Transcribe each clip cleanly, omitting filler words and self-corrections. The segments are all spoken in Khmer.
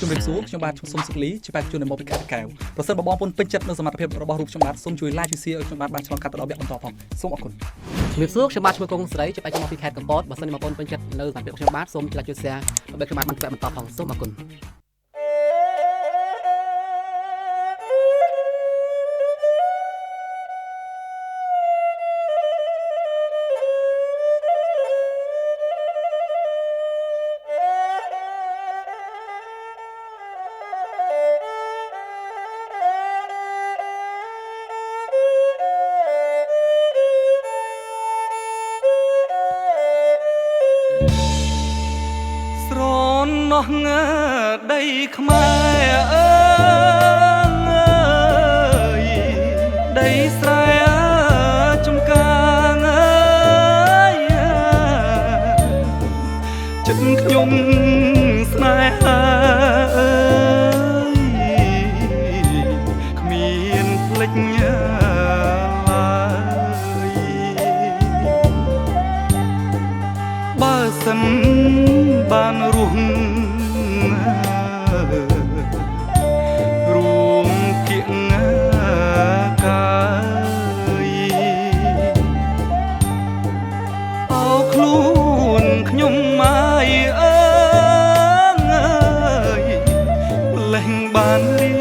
ជំរាបសួរខ្ញុំបាទខ្ញុំសុំសុកលីជាបេក្ខជននៅមកពីខេត្តតាកែវប្រសិនបើបងប្អូនពេញចិត្តនៅសមត្ថភាពរបស់រូបខ្ញុំបាទសូមជួយ like ជួយ share ឲ្យខ្ញុំបាទបានឆ្លងកាត់ទៅដល់វគ្គបន្តផងសូមអរគុណជំរាបសួរខ្ញុំបាទឈ្មោះកុងស្រីជាបេក្ខជនមកពីខេត្តកំពតបើសិនជាបងប្អូនពេញចិត្តនៅសមត្ថភាពខ្ញុំបាទសូមជួយ like ជួយ share ដើម្បីខ្ញុំបាទបានវគ្គបន្តផងសូមអរគុណស្រណោះងើដីខ្មែរអើយដីស្រែចំការអើយចិត្តខ្ញុំស្នេហាអើយគ្មានភ្លេចឡើយបើសិនបានរស់រួមគៀងកាយអោខ្លួនខ្ញុំមកអើយលេងបានរីយ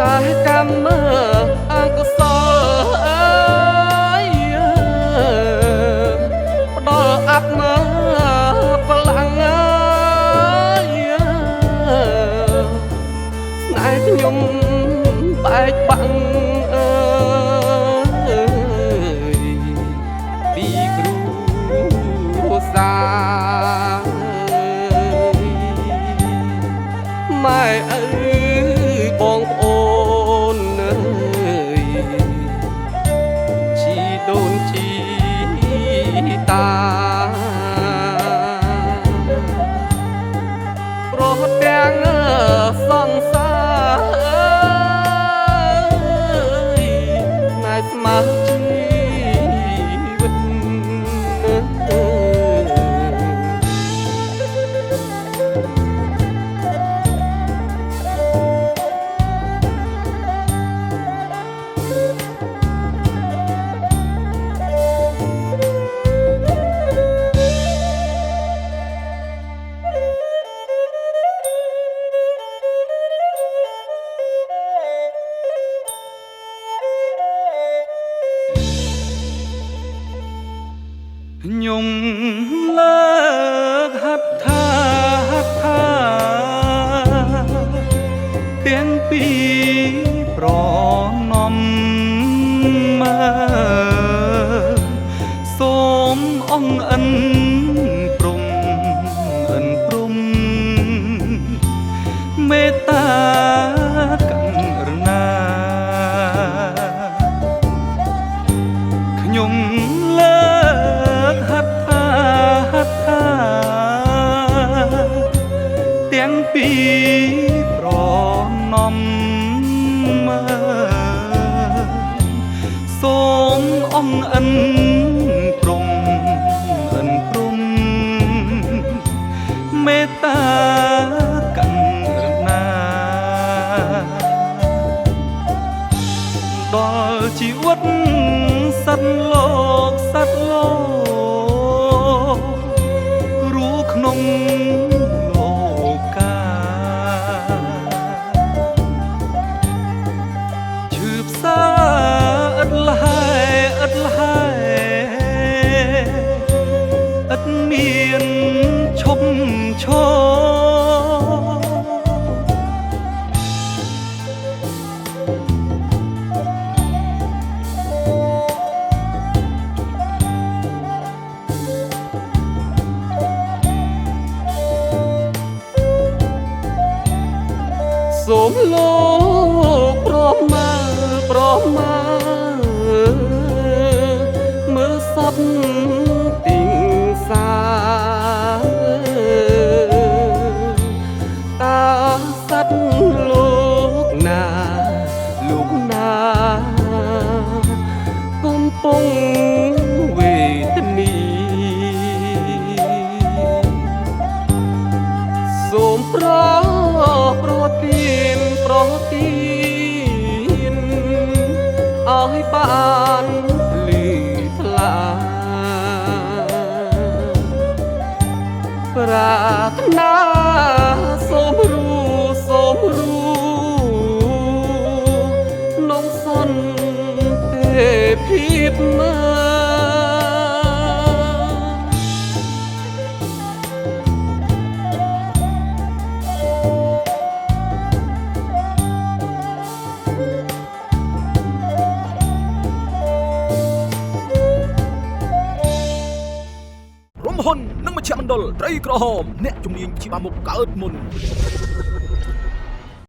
តែកម្មមើអកុសលអើយផ្ដល់អាប់មើបលាំងអើយស្នេហ៍ខ្ញុំបែកបាំងអើយពីគ្រូសាម៉ែអើយបងប្អូនអើយជីដូនជីតាប្រហត់ទាំងសង្សារអើយណែស្មើជីវិតខ្ញុំលើកហាត់ថាទាំងពីរប្រណំមើសូមអង្អិនព្រំមេត្តាករណាខ្ញុំលើកហាត់ថាទាំងពីរប្រណំមើសូមអង្អិនព្រំមេត្តាករណាដល់ជីវិតសត្វលោកรู้ក្នុងលោកาឈឺផ្សាឥតលហែឥតមានឈប់ឈសូមលោកប្រមាមើលសពទីងសា โปรตีนโปรตีนเอาให้บ้านลีพลาปรารถนาสมรู้น้องสนเทพิษมา រំហ៊ុននិងមជ្ឈមណ្ឌលត្រីក្រហមអ្នកជំនាញជាបាមុខកើតមុន